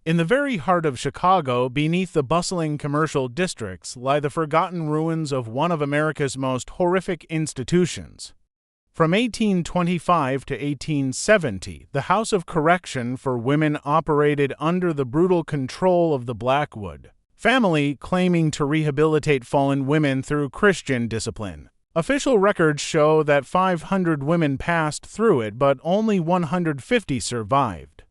In the very heart of Chicago, beneath the bustling commercial districts, lie the forgotten ruins of one of America's most horrific institutions. From 1825 to 1870, the House of Correction for Women operated under the brutal control of the Blackwood family, claiming to rehabilitate fallen women through Christian discipline. Official records show that 500 women passed through it, but only 150 survived.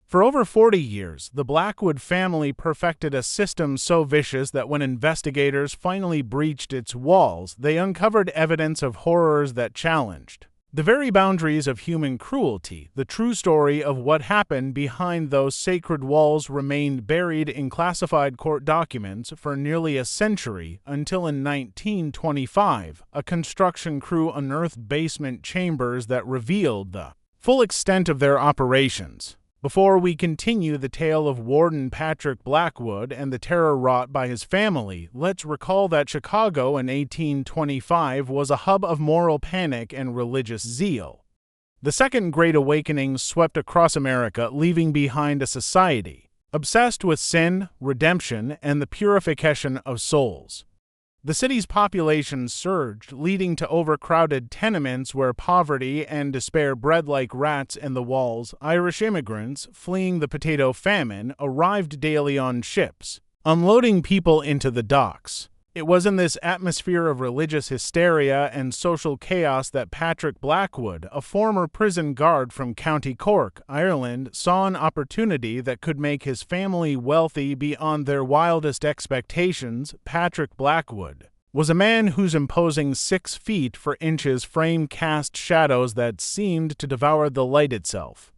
For over 40 years, the Blackwood family perfected a system so vicious that when investigators finally breached its walls, they uncovered evidence of horrors that challenged the very boundaries of human cruelty. The true story of what happened behind those sacred walls remained buried in classified court documents for nearly a century, until in 1925, a construction crew unearthed basement chambers that revealed the full extent of their operations. Before we continue the tale of Warden Patrick Blackwood and the terror wrought by his family, let's recall that Chicago in 1825 was a hub of moral panic and religious zeal. The Second Great Awakening swept across America, leaving behind a society obsessed with sin, redemption, and the purification of souls. The city's population surged, leading to overcrowded tenements where poverty and despair bred like rats in the walls. Irish immigrants, fleeing the potato famine, arrived daily on ships, unloading people into the docks. It was in this atmosphere of religious hysteria and social chaos that Patrick Blackwood, a former prison guard from County Cork, Ireland, saw an opportunity that could make his family wealthy beyond their wildest expectations. Patrick Blackwood was a man whose imposing 6 feet for inches frame cast shadows that seemed to devour the light itself.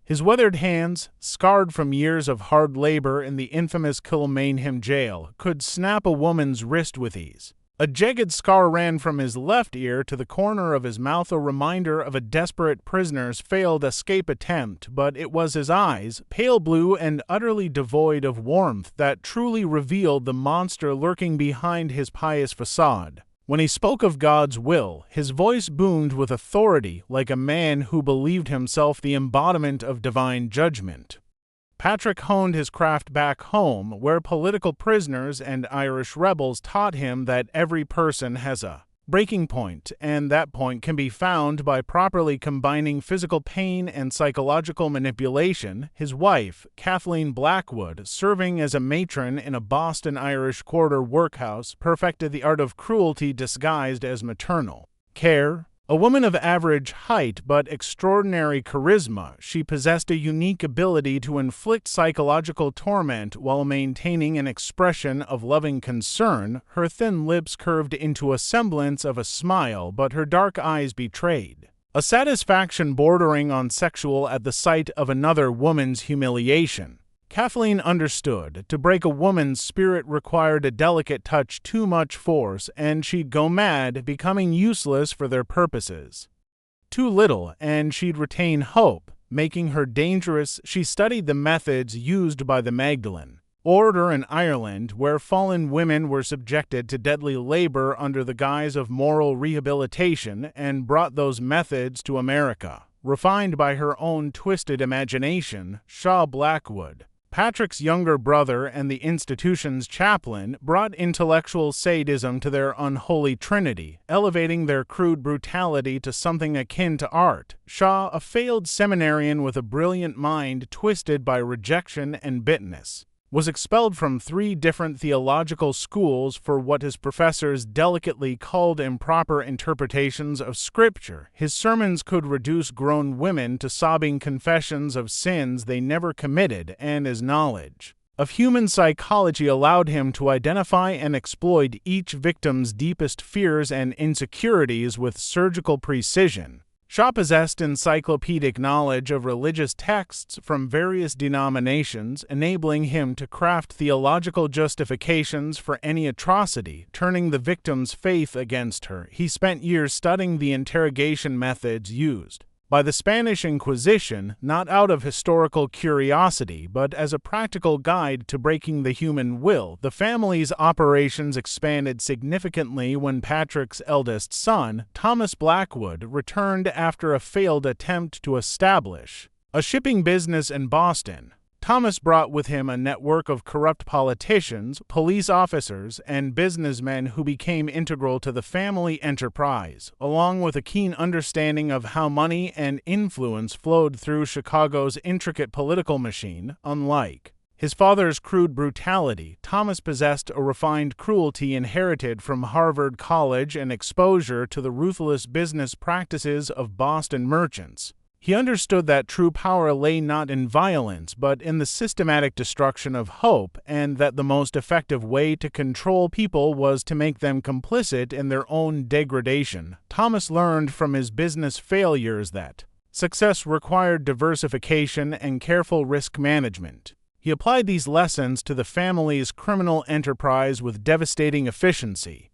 His weathered hands, scarred from years of hard labor in the infamous Kilmainham jail, could snap a woman's wrist with ease. A jagged scar ran from his left ear to the corner of his mouth, a reminder of a desperate prisoner's failed escape attempt, but it was his eyes, pale blue and utterly devoid of warmth, that truly revealed the monster lurking behind his pious facade. When he spoke of God's will, his voice boomed with authority, like a man who believed himself the embodiment of divine judgment. Patrick honed his craft back home, where political prisoners and Irish rebels taught him that every person has a breaking point, and that point can be found by properly combining physical pain and psychological manipulation. His wife, Kathleen Blackwood, serving as a matron in a Boston Irish Quarter workhouse, perfected the art of cruelty disguised as maternal care. A woman of average height but extraordinary charisma, she possessed a unique ability to inflict psychological torment while maintaining an expression of loving concern. Her thin lips curved into a semblance of a smile, but her dark eyes betrayed a satisfaction bordering on sexual at the sight of another woman's humiliation. Kathleen understood. To break a woman's spirit required a delicate touch, too much force, and she'd go mad, becoming useless for their purposes. Too little, and she'd retain hope, making her dangerous. She studied the methods used by the Magdalene Order in Ireland, where fallen women were subjected to deadly labor under the guise of moral rehabilitation, and brought those methods to America, refined by her own twisted imagination. Blackwood, Patrick's younger brother and the institution's chaplain, brought intellectual sadism to their unholy trinity, elevating their crude brutality to something akin to art. Shaw, a failed seminarian with a brilliant mind twisted by rejection and bitterness, was expelled from 3 different theological schools for what his professors delicately called improper interpretations of Scripture. His sermons could reduce grown women to sobbing confessions of sins they never committed, and his knowledge of human psychology allowed him to identify and exploit each victim's deepest fears and insecurities with surgical precision. Shaw possessed encyclopedic knowledge of religious texts from various denominations, enabling him to craft theological justifications for any atrocity, turning the victim's faith against her. He spent years studying the interrogation methods used by the Spanish Inquisition, not out of historical curiosity, but as a practical guide to breaking the human will. The family's operations expanded significantly when Patrick's eldest son, Thomas Blackwood, returned after a failed attempt to establish a shipping business in Boston. Thomas brought with him a network of corrupt politicians, police officers, and businessmen who became integral to the family enterprise, along with a keen understanding of how money and influence flowed through Chicago's intricate political machine. Unlike his father's crude brutality, Thomas possessed a refined cruelty inherited from Harvard College and exposure to the ruthless business practices of Boston merchants. He understood that true power lay not in violence, but in the systematic destruction of hope, and that the most effective way to control people was to make them complicit in their own degradation. Thomas learned from his business failures that success required diversification and careful risk management. He applied these lessons to the family's criminal enterprise with devastating efficiency.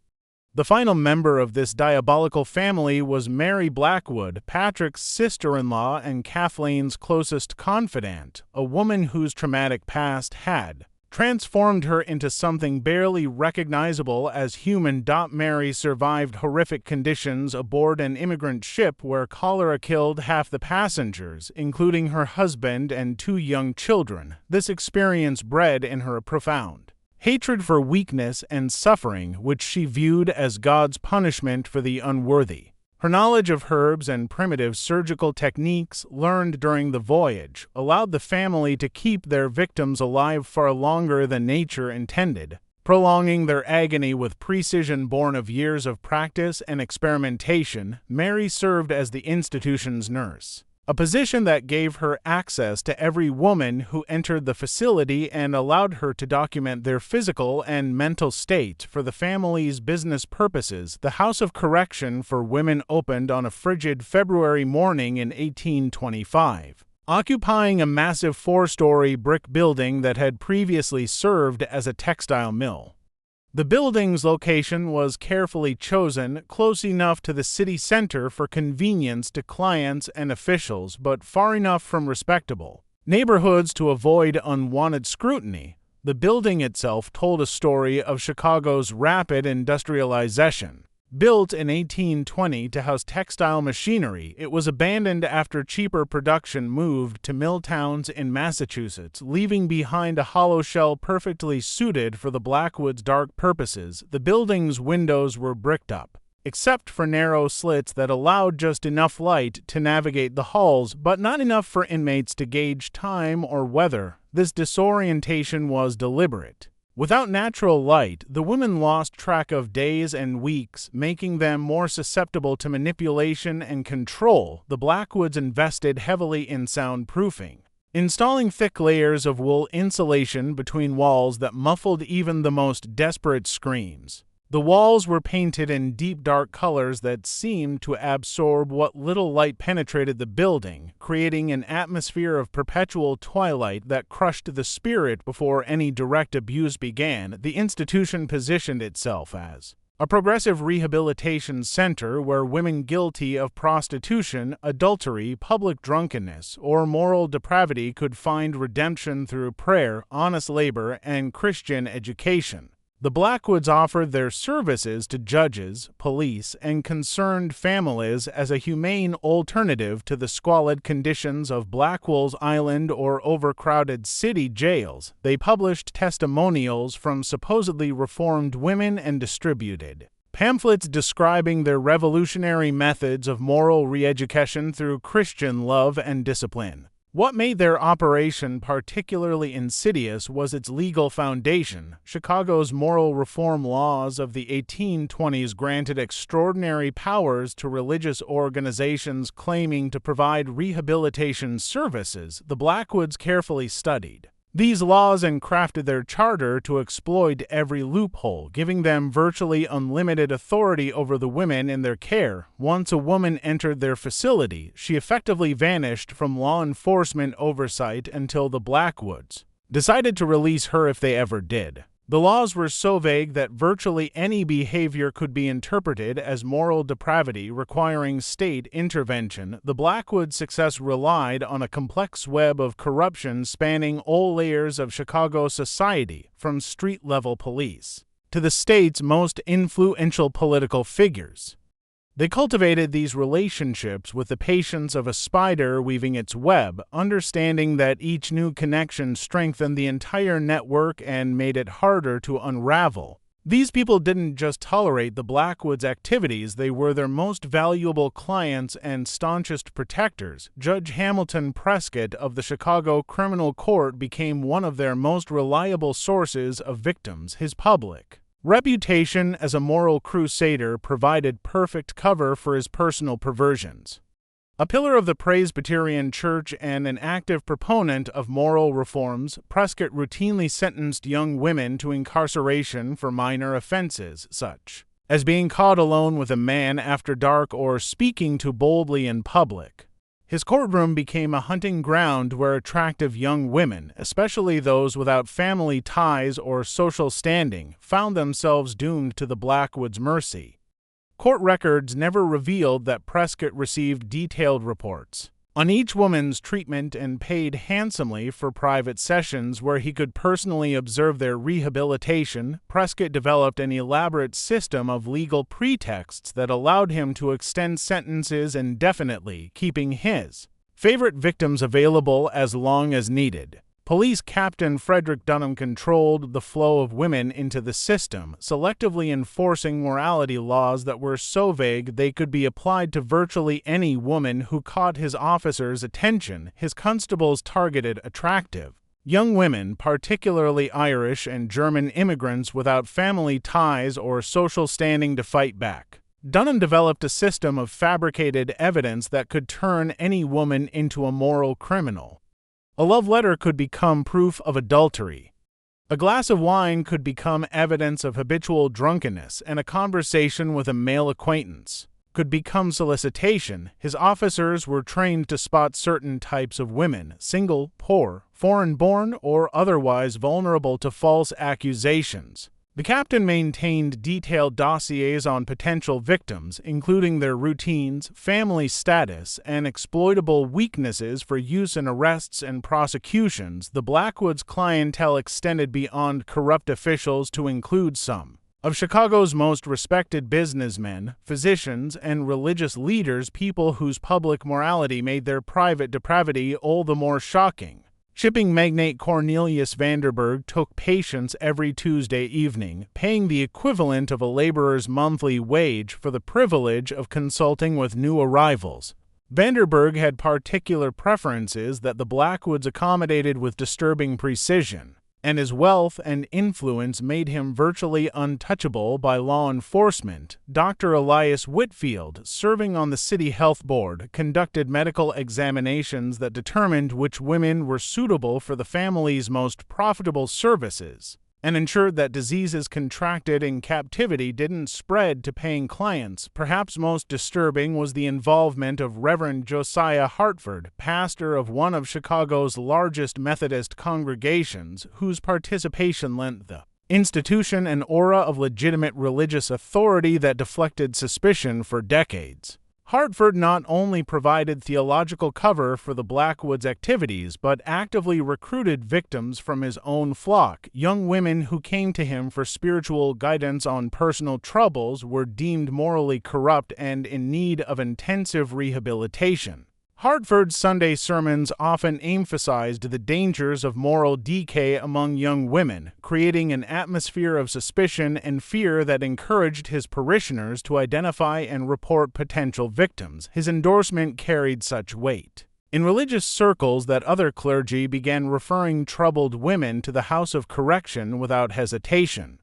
The final member of this diabolical family was Mary Blackwood, Patrick's sister-in-law and Kathleen's closest confidant, a woman whose traumatic past had transformed her into something barely recognizable as human. Mary survived horrific conditions aboard an immigrant ship where cholera killed half the passengers, including her husband and 2 young children. This experience bred in her a profound hatred for weakness and suffering, which she viewed as God's punishment for the unworthy. Her knowledge of herbs and primitive surgical techniques learned during the voyage allowed the family to keep their victims alive far longer than nature intended, prolonging their agony with precision born of years of practice and experimentation. Mary served as the institution's nurse, a position that gave her access to every woman who entered the facility and allowed her to document their physical and mental state for the family's business purposes. The House of Correction for Women opened on a frigid February morning in 1825, occupying a massive 4-story brick building that had previously served as a textile mill. The building's location was carefully chosen, close enough to the city center for convenience to clients and officials, but far enough from respectable neighborhoods to avoid unwanted scrutiny. The building itself told a story of Chicago's rapid industrialization. Built in 1820 to house textile machinery, it was abandoned after cheaper production moved to mill towns in Massachusetts, leaving behind a hollow shell perfectly suited for the Blackwood's dark purposes. The building's windows were bricked up, except for narrow slits that allowed just enough light to navigate the halls, but not enough for inmates to gauge time or weather. This disorientation was deliberate. Without natural light, the women lost track of days and weeks, making them more susceptible to manipulation and control. The Blackwoods invested heavily in soundproofing, installing thick layers of wool insulation between walls that muffled even the most desperate screams. The walls were painted in deep dark colors that seemed to absorb what little light penetrated the building, creating an atmosphere of perpetual twilight that crushed the spirit before any direct abuse began. The institution positioned itself as a progressive rehabilitation center where women guilty of prostitution, adultery, public drunkenness, or moral depravity could find redemption through prayer, honest labor, and Christian education. The Blackwoods offered their services to judges, police, and concerned families as a humane alternative to the squalid conditions of Blackwell's Island or overcrowded city jails. They published testimonials from supposedly reformed women and distributed pamphlets describing their revolutionary methods of moral re-education through Christian love and discipline. What made their operation particularly insidious was its legal foundation. Chicago's moral reform laws of the 1820s granted extraordinary powers to religious organizations claiming to provide rehabilitation services. The Blackwoods carefully studied these laws and crafted their charter to exploit every loophole, giving them virtually unlimited authority over the women in their care. Once a woman entered their facility, she effectively vanished from law enforcement oversight until the Blackwoods decided to release her if they ever did. The laws were so vague that virtually any behavior could be interpreted as moral depravity requiring state intervention. The Blackwood's success relied on a complex web of corruption spanning all layers of Chicago society, from street-level police to the state's most influential political figures. They cultivated these relationships with the patience of a spider weaving its web, understanding that each new connection strengthened the entire network and made it harder to unravel. These people didn't just tolerate the Blackwoods' activities, they were their most valuable clients and staunchest protectors. Judge Hamilton Prescott of the Chicago Criminal Court became one of their most reliable sources of victims. His public reputation as a moral crusader provided perfect cover for his personal perversions. A pillar of the Presbyterian Church and an active proponent of moral reforms, Prescott routinely sentenced young women to incarceration for minor offenses, such as being caught alone with a man after dark or speaking too boldly in public. His courtroom became a hunting ground where attractive young women, especially those without family ties or social standing, found themselves doomed to the Blackwoods' mercy. Court records never revealed that Prescott received detailed reports on each woman's treatment and paid handsomely for private sessions where he could personally observe their rehabilitation. Prescott developed an elaborate system of legal pretexts that allowed him to extend sentences indefinitely, keeping his favorite victims available as long as needed. Police Captain Frederick Dunham controlled the flow of women into the system, selectively enforcing morality laws that were so vague they could be applied to virtually any woman who caught his officers' attention. His constables targeted attractive young women, particularly Irish and German immigrants without family ties or social standing to fight back. Dunham developed a system of fabricated evidence that could turn any woman into a moral criminal. A love letter could become proof of adultery. A glass of wine could become evidence of habitual drunkenness, and a conversation with a male acquaintance could become solicitation. His officers were trained to spot certain types of women, single, poor, foreign-born, or otherwise vulnerable to false accusations. The captain maintained detailed dossiers on potential victims, including their routines, family status, and exploitable weaknesses for use in arrests and prosecutions. The Blackwoods' clientele extended beyond corrupt officials to include some of Chicago's most respected businessmen, physicians, and religious leaders, people whose public morality made their private depravity all the more shocking. Shipping magnate Cornelius Vanderburg took patients every Tuesday evening, paying the equivalent of a laborer's monthly wage for the privilege of consulting with new arrivals. Vanderburg had particular preferences that the Blackwoods accommodated with disturbing precision, and his wealth and influence made him virtually untouchable by law enforcement. Dr. Elias Whitfield, serving on the City Health Board, conducted medical examinations that determined which women were suitable for the family's most profitable services, and ensured that diseases contracted in captivity didn't spread to paying clients. Perhaps most disturbing was the involvement of Reverend Josiah Hartford, pastor of one of Chicago's largest Methodist congregations, whose participation lent the institution an aura of legitimate religious authority that deflected suspicion for decades. Hartford not only provided theological cover for the Blackwoods' activities, but actively recruited victims from his own flock. Young women who came to him for spiritual guidance on personal troubles were deemed morally corrupt and in need of intensive rehabilitation. Hartford's Sunday sermons often emphasized the dangers of moral decay among young women, creating an atmosphere of suspicion and fear that encouraged his parishioners to identify and report potential victims. His endorsement carried such weight in religious circles that other clergy began referring troubled women to the House of Correction without hesitation.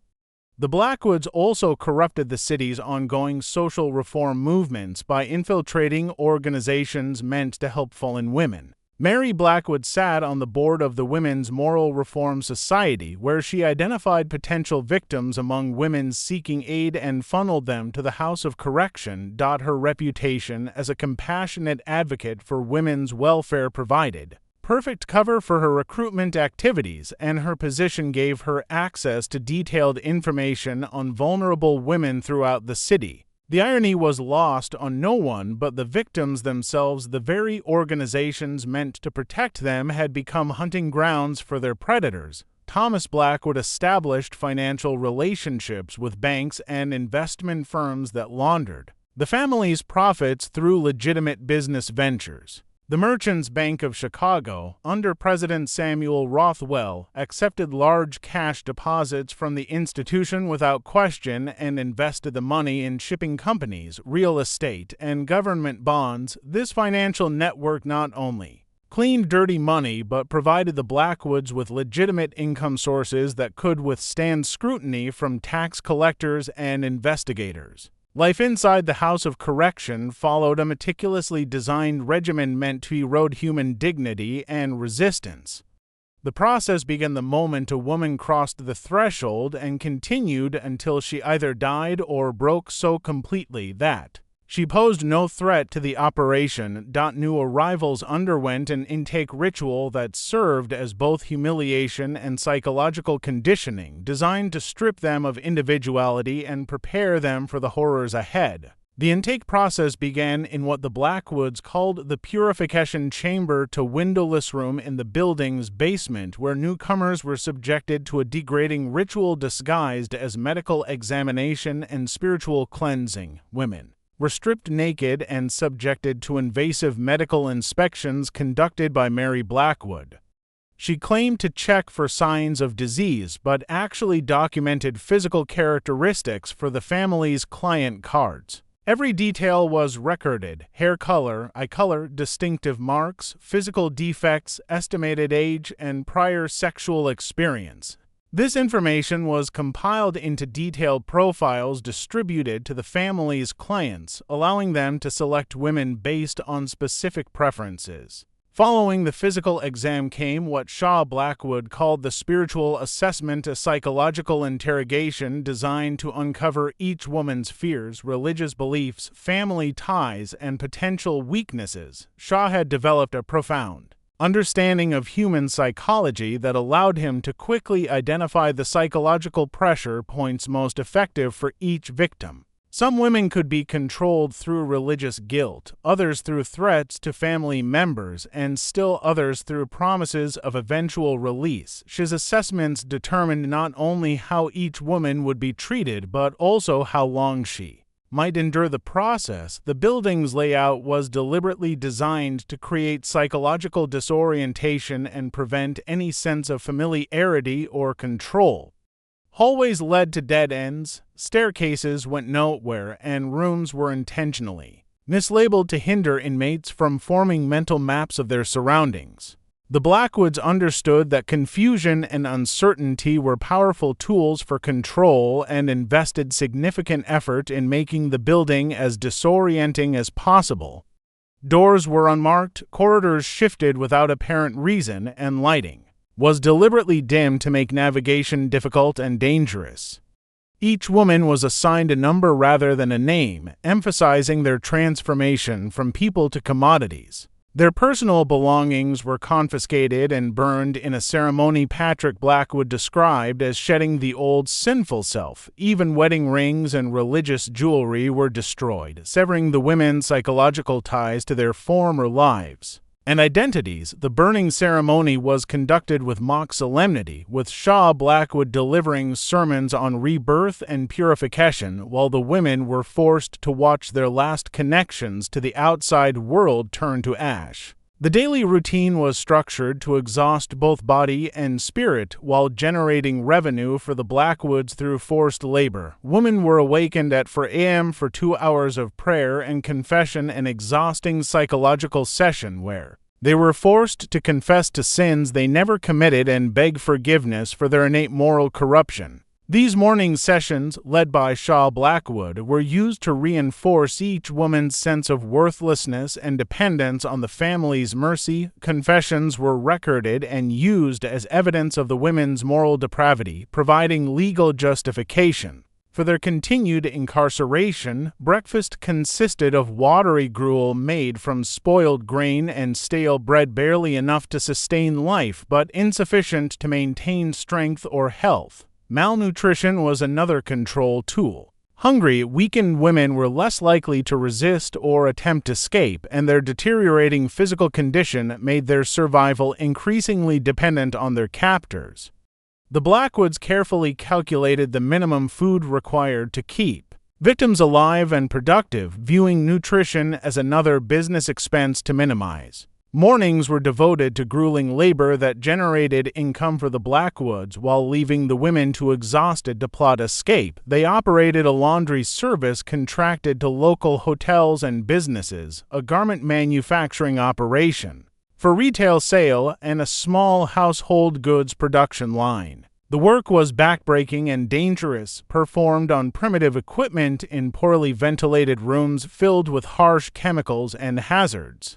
The Blackwoods also corrupted the city's ongoing social reform movements by infiltrating organizations meant to help fallen women. Mary Blackwood sat on the board of the Women's Moral Reform Society, where she identified potential victims among women seeking aid and funneled them to the House of Correction. Her reputation as a compassionate advocate for women's welfare provided perfect cover for her recruitment activities, and her position gave her access to detailed information on vulnerable women throughout the city. The irony was lost on no one but the victims themselves. The very organizations meant to protect them had become hunting grounds for their predators. Thomas Blackwood established financial relationships with banks and investment firms that laundered the family's profits through legitimate business ventures. The Merchants Bank of Chicago, under President Samuel Rothwell, accepted large cash deposits from the institution without question and invested the money in shipping companies, real estate, and government bonds. This financial network not only cleaned dirty money but provided the Blackwoods with legitimate income sources that could withstand scrutiny from tax collectors and investigators. Life inside the House of Correction followed a meticulously designed regimen meant to erode human dignity and resistance. The process began the moment a woman crossed the threshold and continued until she either died or broke so completely that she posed no threat to the operation. New arrivals underwent an intake ritual that served as both humiliation and psychological conditioning, designed to strip them of individuality and prepare them for the horrors ahead. The intake process began in what the Blackwoods called the purification chamber, to windowless room in the building's basement, where newcomers were subjected to a degrading ritual disguised as medical examination and spiritual cleansing. Women were stripped naked and subjected to invasive medical inspections conducted by Mary Blackwood. She claimed to check for signs of disease, but actually documented physical characteristics for the family's client cards. Every detail was recorded: hair color, eye color, distinctive marks, physical defects, estimated age, and prior sexual experience. This information was compiled into detailed profiles distributed to the family's clients, allowing them to select women based on specific preferences. Following the physical exam came what Shaw Blackwood called the spiritual assessment, a psychological interrogation designed to uncover each woman's fears, religious beliefs, family ties, and potential weaknesses. Shaw had developed a profound understanding of human psychology that allowed him to quickly identify the psychological pressure points most effective for each victim. Some women could be controlled through religious guilt, others through threats to family members, and still others through promises of eventual release. His assessments determined not only how each woman would be treated, but also how long she might endure the process. The building's layout was deliberately designed to create psychological disorientation and prevent any sense of familiarity or control. Hallways led to dead ends, staircases went nowhere, and rooms were intentionally mislabeled to hinder inmates from forming mental maps of their surroundings. The Blackwoods understood that confusion and uncertainty were powerful tools for control and invested significant effort in making the building as disorienting as possible. Doors were unmarked, corridors shifted without apparent reason, and lighting was deliberately dim to make navigation difficult and dangerous. Each woman was assigned a number rather than a name, emphasizing their transformation from people to commodities. Their personal belongings were confiscated and burned in a ceremony Patrick Blackwood described as shedding the old sinful self. Even wedding rings and religious jewelry were destroyed, severing the women's psychological ties to their former lives and identities. The burning ceremony was conducted with mock solemnity, with Shaw Blackwood delivering sermons on rebirth and purification, while the women were forced to watch their last connections to the outside world turn to ash. The daily routine was structured to exhaust both body and spirit while generating revenue for the Blackwoods through forced labor. Women were awakened at 4 a.m. for 2 hours of prayer and confession, an exhausting psychological session where they were forced to confess to sins they never committed and beg forgiveness for their innate moral corruption. These morning sessions, led by Shaw Blackwood, were used to reinforce each woman's sense of worthlessness and dependence on the family's mercy. Confessions were recorded and used as evidence of the women's moral depravity, providing legal justification for their continued incarceration. Breakfast consisted of watery gruel made from spoiled grain and stale bread, barely enough to sustain life, but insufficient to maintain strength or health. Malnutrition was another control tool. Hungry, weakened women were less likely to resist or attempt escape, and their deteriorating physical condition made their survival increasingly dependent on their captors. The Blackwoods carefully calculated the minimum food required to keep victims alive and productive, viewing nutrition as another business expense to minimize. Mornings were devoted to grueling labor that generated income for the Blackwoods while leaving the women too exhausted to plot escape. They operated a laundry service contracted to local hotels and businesses, a garment manufacturing operation for retail sale, and a small household goods production line. The work was backbreaking and dangerous, performed on primitive equipment in poorly ventilated rooms filled with harsh chemicals and hazards.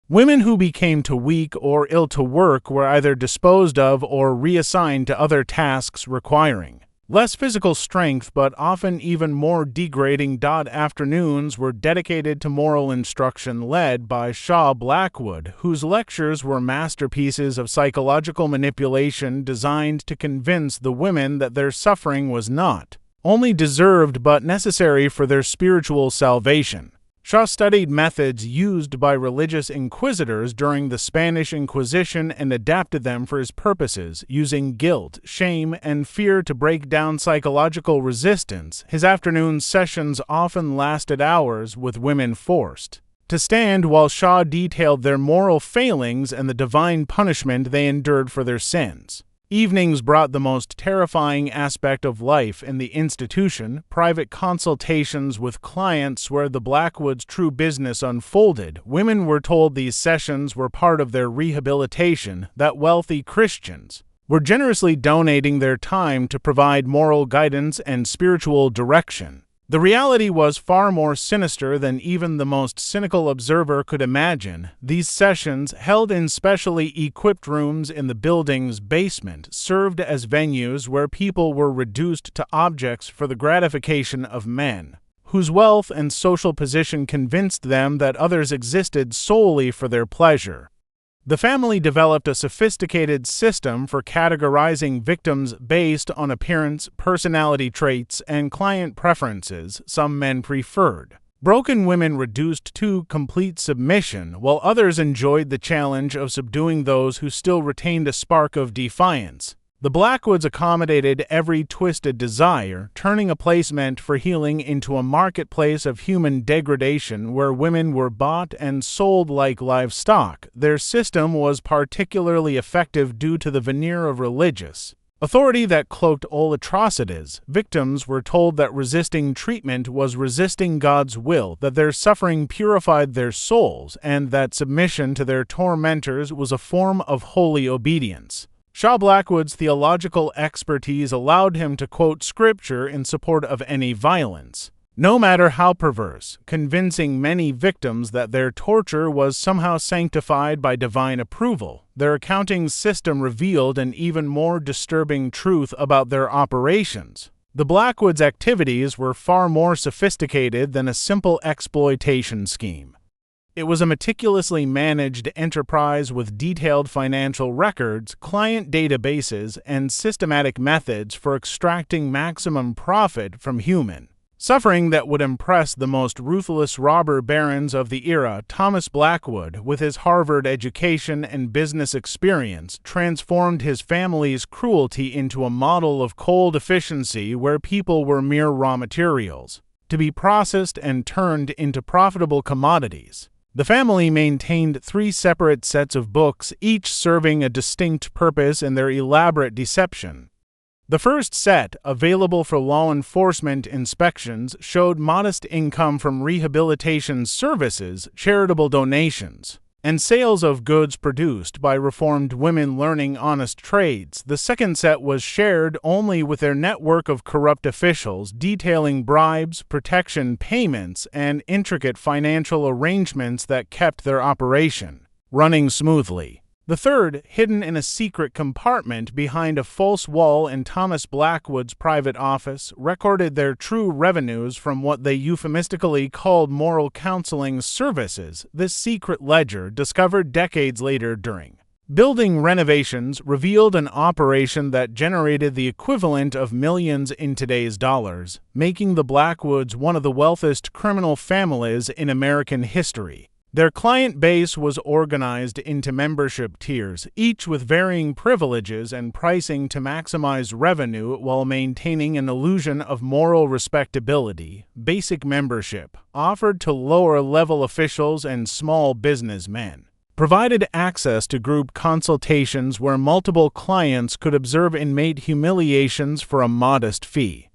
Women who became too weak or ill to work were either disposed of or reassigned to other tasks requiring less physical strength but often even more degrading. Afternoons were dedicated to moral instruction led by Blackwood, whose lectures were masterpieces of psychological manipulation designed to convince the women that their suffering was not only deserved but necessary for their spiritual salvation. Shaw studied methods used by religious inquisitors during the Spanish Inquisition and adapted them for his purposes, using guilt, shame, and fear to break down psychological resistance. His afternoon sessions often lasted hours, with women forced to stand while Shaw detailed their moral failings and the divine punishment they endured for their sins. Evenings brought the most terrifying aspect of life in the institution, private consultations with clients where the Blackwoods' true business unfolded. Women were told these sessions were part of their rehabilitation, that wealthy Christians were generously donating their time to provide moral guidance and spiritual direction. The reality was far more sinister than even the most cynical observer could imagine. These sessions, held in specially equipped rooms in the building's basement, served as venues where people were reduced to objects for the gratification of men, whose wealth and social position convinced them that others existed solely for their pleasure. The family developed a sophisticated system for categorizing victims based on appearance, personality traits, and client preferences. Some men preferred broken women reduced to complete submission, while others enjoyed the challenge of subduing those who still retained a spark of defiance. The Blackwoods accommodated every twisted desire, turning a place meant for healing into a marketplace of human degradation where women were bought and sold like livestock. Their system was particularly effective due to the veneer of religious authority that cloaked all atrocities. Victims were told that resisting treatment was resisting God's will, that their suffering purified their souls, and that submission to their tormentors was a form of holy obedience. Blackwood's theological expertise allowed him to quote scripture in support of any violence, no matter how perverse, convincing many victims that their torture was somehow sanctified by divine approval. Their accounting system revealed an even more disturbing truth about their operations. The Blackwoods' activities were far more sophisticated than a simple exploitation scheme. It was a meticulously managed enterprise with detailed financial records, client databases, and systematic methods for extracting maximum profit from human suffering that would impress the most ruthless robber barons of the era. Thomas Blackwood, with his Harvard education and business experience, transformed his family's cruelty into a model of cold efficiency where people were mere raw materials to be processed and turned into profitable commodities. The family maintained 3 separate sets of books, each serving a distinct purpose in their elaborate deception. The first set, available for law enforcement inspections, showed modest income from rehabilitation services, charitable donations, and sales of goods produced by reformed women learning honest trades. The second set was shared only with their network of corrupt officials, detailing bribes, protection payments, and intricate financial arrangements that kept their operation running smoothly. The third, hidden in a secret compartment behind a false wall in Thomas Blackwood's private office, recorded their true revenues from what they euphemistically called moral counseling services. This secret ledger, discovered decades later during building renovations, revealed an operation that generated the equivalent of millions in today's dollars, making the Blackwoods one of the wealthiest criminal families in American history. Their client base was organized into membership tiers, each with varying privileges and pricing to maximize revenue while maintaining an illusion of moral respectability. Basic membership, offered to lower-level officials and small businessmen, provided access to group consultations where multiple clients could observe inmate humiliations for a modest fee.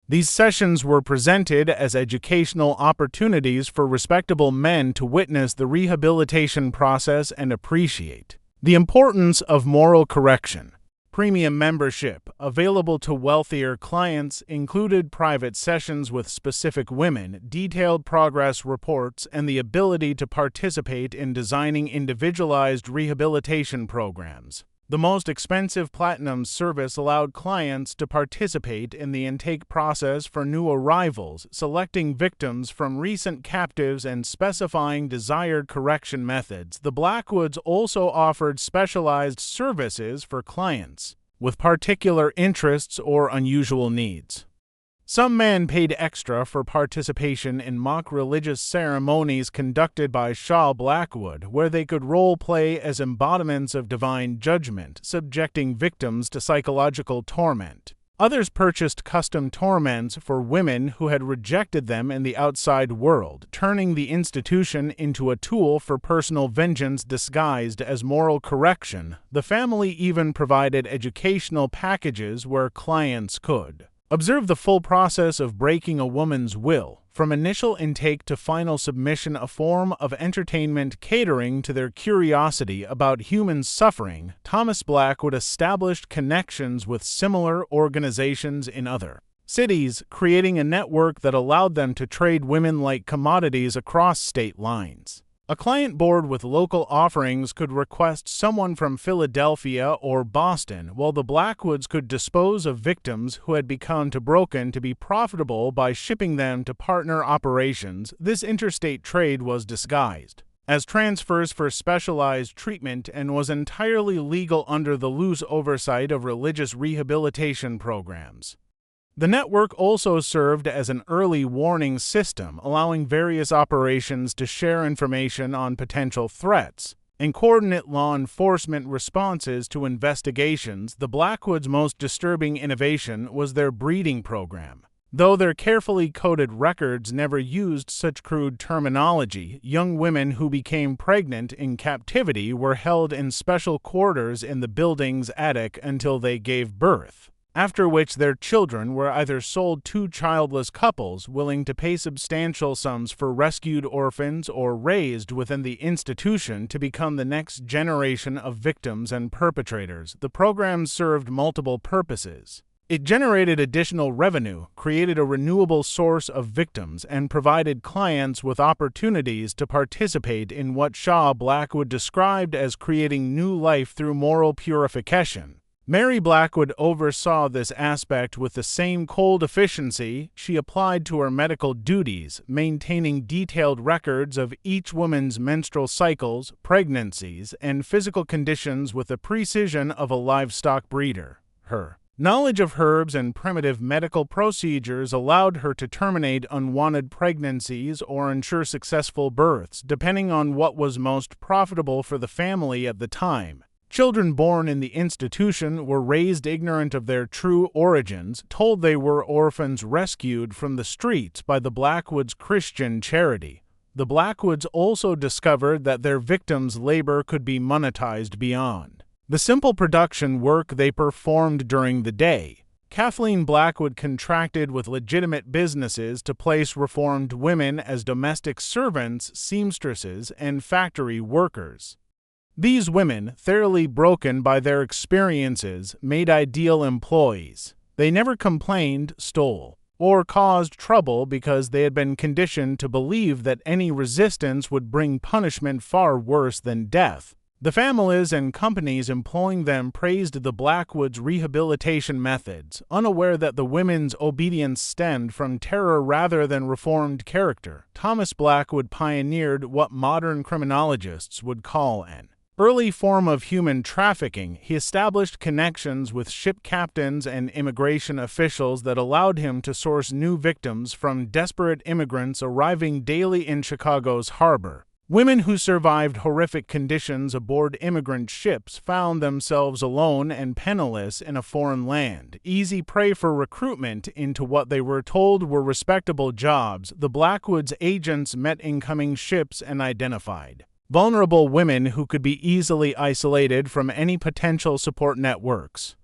These sessions were presented as educational opportunities for respectable men to witness the rehabilitation process and appreciate the importance of moral correction. Premium membership, available to wealthier clients, included private sessions with specific women, detailed progress reports, and the ability to participate in designing individualized rehabilitation programs. The most expensive Platinum service allowed clients to participate in the intake process for new arrivals, selecting victims from recent captives and specifying desired correction methods. The Blackwoods also offered specialized services for clients with particular interests or unusual needs. Some men paid extra for participation in mock religious ceremonies conducted by Shah Blackwood, where they could role-play as embodiments of divine judgment, subjecting victims to psychological torment. Others purchased custom torments for women who had rejected them in the outside world, turning the institution into a tool for personal vengeance disguised as moral correction. The family even provided educational packages where clients could observe the full process of breaking a woman's will, from initial intake to final submission, a form of entertainment catering to their curiosity about human suffering. Thomas Blackwood established connections with similar organizations in other cities, creating a network that allowed them to trade women like commodities across state lines. A client board with local offerings could request someone from Philadelphia or Boston, while the Blackwoods could dispose of victims who had become too broken to be profitable by shipping them to partner operations. This interstate trade was disguised as transfers for specialized treatment and was entirely legal under the loose oversight of religious rehabilitation programs. The network also served as an early warning system, allowing various operations to share information on potential threats and coordinate law enforcement responses to investigations. The Blackwoods' most disturbing innovation was their breeding program. Though their carefully coded records never used such crude terminology, young women who became pregnant in captivity were held in special quarters in the building's attic until they gave birth, after which their children were either sold to childless couples willing to pay substantial sums for rescued orphans or raised within the institution to become the next generation of victims and perpetrators. The program served multiple purposes. It generated additional revenue, created a renewable source of victims, and provided clients with opportunities to participate in what Shah Blackwood described as creating new life through moral purification. Mary Blackwood oversaw this aspect with the same cold efficiency she applied to her medical duties, maintaining detailed records of each woman's menstrual cycles, pregnancies, and physical conditions with the precision of a livestock breeder. Her knowledge of herbs and primitive medical procedures allowed her to terminate unwanted pregnancies or ensure successful births, depending on what was most profitable for the family at the time. Children born in the institution were raised ignorant of their true origins, told they were orphans rescued from the streets by the Blackwoods' Christian charity. The Blackwoods also discovered that their victims' labor could be monetized beyond the simple production work they performed during the day. Kathleen Blackwood contracted with legitimate businesses to place reformed women as domestic servants, seamstresses, and factory workers. These women, thoroughly broken by their experiences, made ideal employees. They never complained, stole, or caused trouble because they had been conditioned to believe that any resistance would bring punishment far worse than death. The families and companies employing them praised the Blackwoods' rehabilitation methods, unaware that the women's obedience stemmed from terror rather than reformed character. Thomas Blackwood pioneered what modern criminologists would call an early form of human trafficking. He established connections with ship captains and immigration officials that allowed him to source new victims from desperate immigrants arriving daily in Chicago's harbor. Women who survived horrific conditions aboard immigrant ships found themselves alone and penniless in a foreign land, easy prey for recruitment into what they were told were respectable jobs. The Blackwood's agents met incoming ships and identified vulnerable women who could be easily isolated from any potential support networks.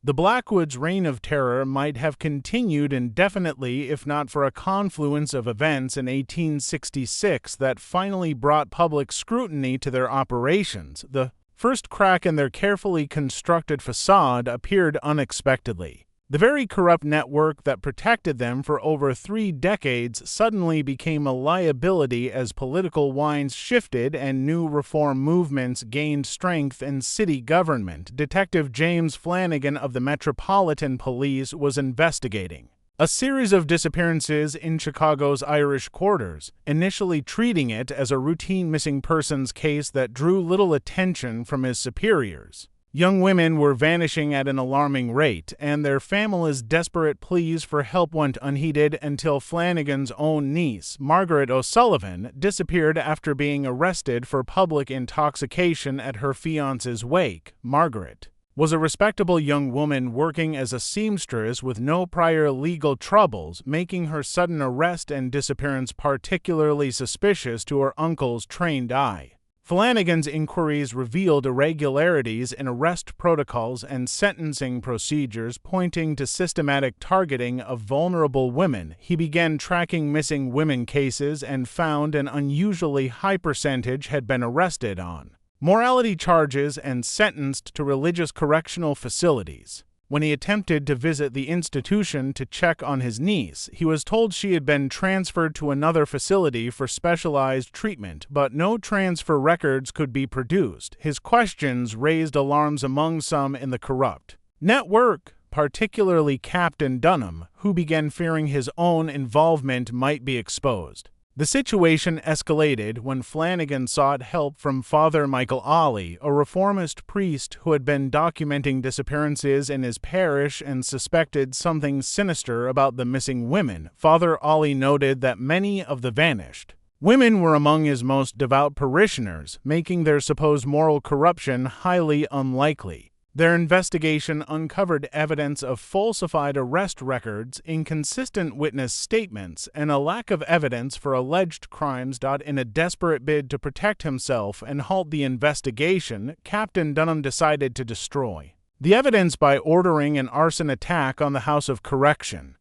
The Blackwood's reign of terror might have continued indefinitely if not for a confluence of events in 1866 that finally brought public scrutiny to their operations. The first crack in their carefully constructed facade appeared unexpectedly. The very corrupt network that protected them for over 3 decades suddenly became a liability as political winds shifted and new reform movements gained strength in city government. Detective James Flanagan of the Metropolitan Police was investigating a series of disappearances in Chicago's Irish quarters, initially treating it as a routine missing persons case that drew little attention from his superiors. Young women were vanishing at an alarming rate, and their families' desperate pleas for help went unheeded until Flanagan's own niece, Margaret O'Sullivan, disappeared after being arrested for public intoxication at her fiancé's wake. Margaret was a respectable young woman working as a seamstress with no prior legal troubles, making her sudden arrest and disappearance particularly suspicious to her uncle's trained eye. Flanagan's inquiries revealed irregularities in arrest protocols and sentencing procedures pointing to systematic targeting of vulnerable women. He began tracking missing women cases and found an unusually high percentage had been arrested on morality charges and sentenced to religious correctional facilities. When he attempted to visit the institution to check on his niece, he was told she had been transferred to another facility for specialized treatment, but no transfer records could be produced. His questions raised alarms among some in the corrupt network, particularly Captain Dunham, who began fearing his own involvement might be exposed. The situation escalated when Flanagan sought help from Father Michael Ollie, a reformist priest who had been documenting disappearances in his parish and suspected something sinister about the missing women. Father Ollie noted that many of the vanished women were among his most devout parishioners, making their supposed moral corruption highly unlikely. Their investigation uncovered evidence of falsified arrest records, inconsistent witness statements, and a lack of evidence for alleged crimes. In a desperate bid to protect himself and halt the investigation, Captain Dunham decided to destroy the evidence by ordering an arson attack on the House of Correction.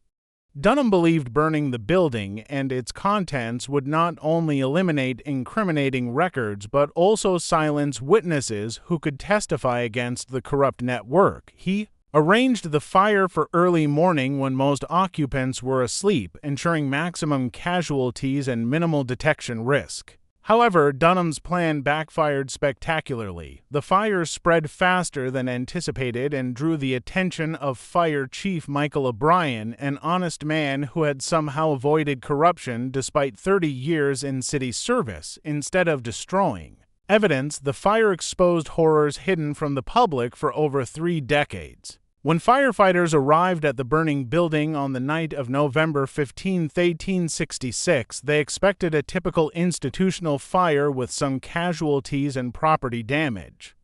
Dunham believed burning the building and its contents would not only eliminate incriminating records but also silence witnesses who could testify against the corrupt network. He arranged the fire for early morning when most occupants were asleep, ensuring maximum casualties and minimal detection risk. However, Dunham's plan backfired spectacularly. The fire spread faster than anticipated and drew the attention of Fire Chief Michael O'Brien, an honest man who had somehow avoided corruption despite 30 years in city service. Instead of destroying evidence, the fire exposed horrors hidden from the public for over 3 decades. When firefighters arrived at the burning building on the night of November 15, 1866, they expected a typical institutional fire with some casualties and property damage.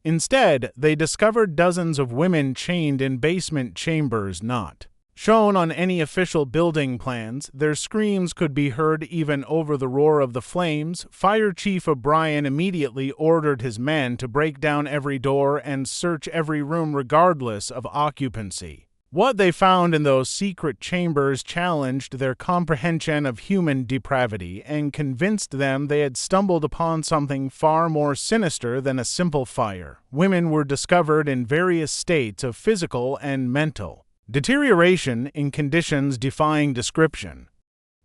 Instead, they discovered dozens of women chained in basement chambers not shown on any official building plans. Their screams could be heard even over the roar of the flames. Fire Chief O'Brien immediately ordered his men to break down every door and search every room regardless of occupancy. What they found in those secret chambers challenged their comprehension of human depravity and convinced them they had stumbled upon something far more sinister than a simple fire. Women were discovered in various states of physical and mental deterioration in conditions defying description.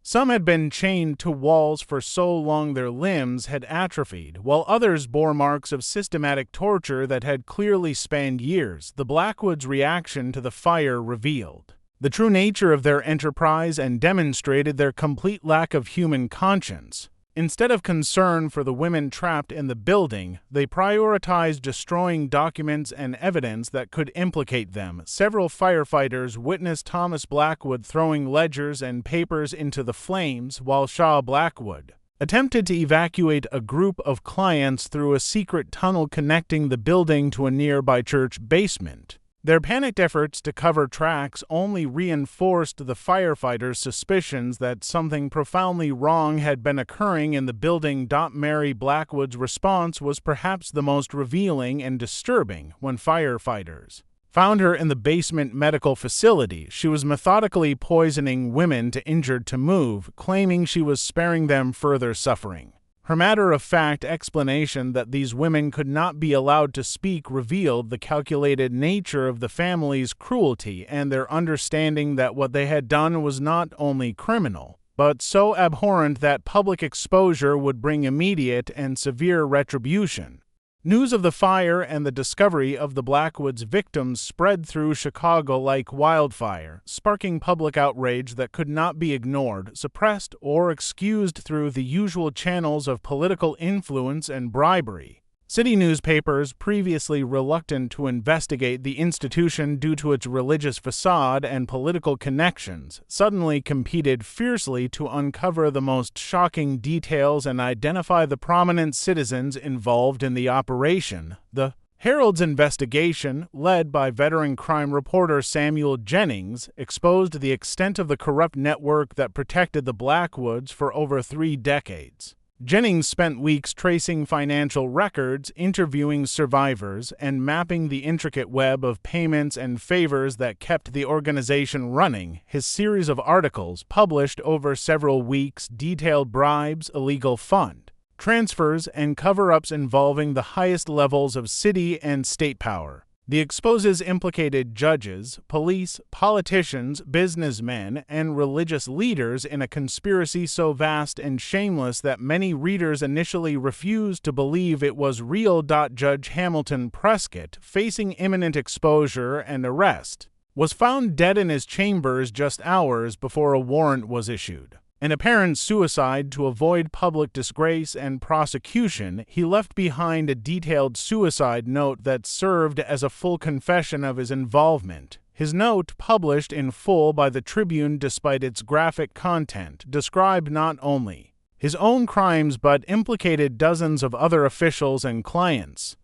Some had been chained to walls for so long their limbs had atrophied, while others bore marks of systematic torture that had clearly spanned years. The Blackwoods' reaction to the fire revealed the true nature of their enterprise and demonstrated their complete lack of human conscience. Instead of concern for the women trapped in the building, they prioritized destroying documents and evidence that could implicate them. Several firefighters witnessed Thomas Blackwood throwing ledgers and papers into the flames, while Shaw Blackwood attempted to evacuate a group of clients through a secret tunnel connecting the building to a nearby church basement. Their panicked efforts to cover tracks only reinforced the firefighters' suspicions that something profoundly wrong had been occurring in the building. Mary Blackwood's response was perhaps the most revealing and disturbing. When firefighters found her in the basement medical facility, she was methodically poisoning women too injured to move, claiming she was sparing them further suffering. Her matter-of-fact explanation that these women could not be allowed to speak revealed the calculated nature of the family's cruelty and their understanding that what they had done was not only criminal, but so abhorrent that public exposure would bring immediate and severe retribution. News of the fire and the discovery of the Blackwood's victims spread through Chicago like wildfire, sparking public outrage that could not be ignored, suppressed, or excused through the usual channels of political influence and bribery. City newspapers, previously reluctant to investigate the institution due to its religious facade and political connections, suddenly competed fiercely to uncover the most shocking details and identify the prominent citizens involved in the operation. The Herald's investigation, led by veteran crime reporter Samuel Jennings, exposed the extent of the corrupt network that protected the Blackwoods for over 3 decades. Jennings spent weeks tracing financial records, interviewing survivors, and mapping the intricate web of payments and favors that kept the organization running. His series of articles, published over several weeks, detailed bribes, illegal fund transfers, and cover-ups involving the highest levels of city and state power. The exposes implicated judges, police, politicians, businessmen, and religious leaders in a conspiracy so vast and shameless that many readers initially refused to believe it was real. Judge Hamilton Prescott, facing imminent exposure and arrest, was found dead in his chambers just hours before a warrant was issued. An apparent suicide to avoid public disgrace and prosecution, he left behind a detailed suicide note that served as a full confession of his involvement. His note, published in full by the Tribune despite its graphic content, described not only his own crimes but implicated dozens of other officials and clients.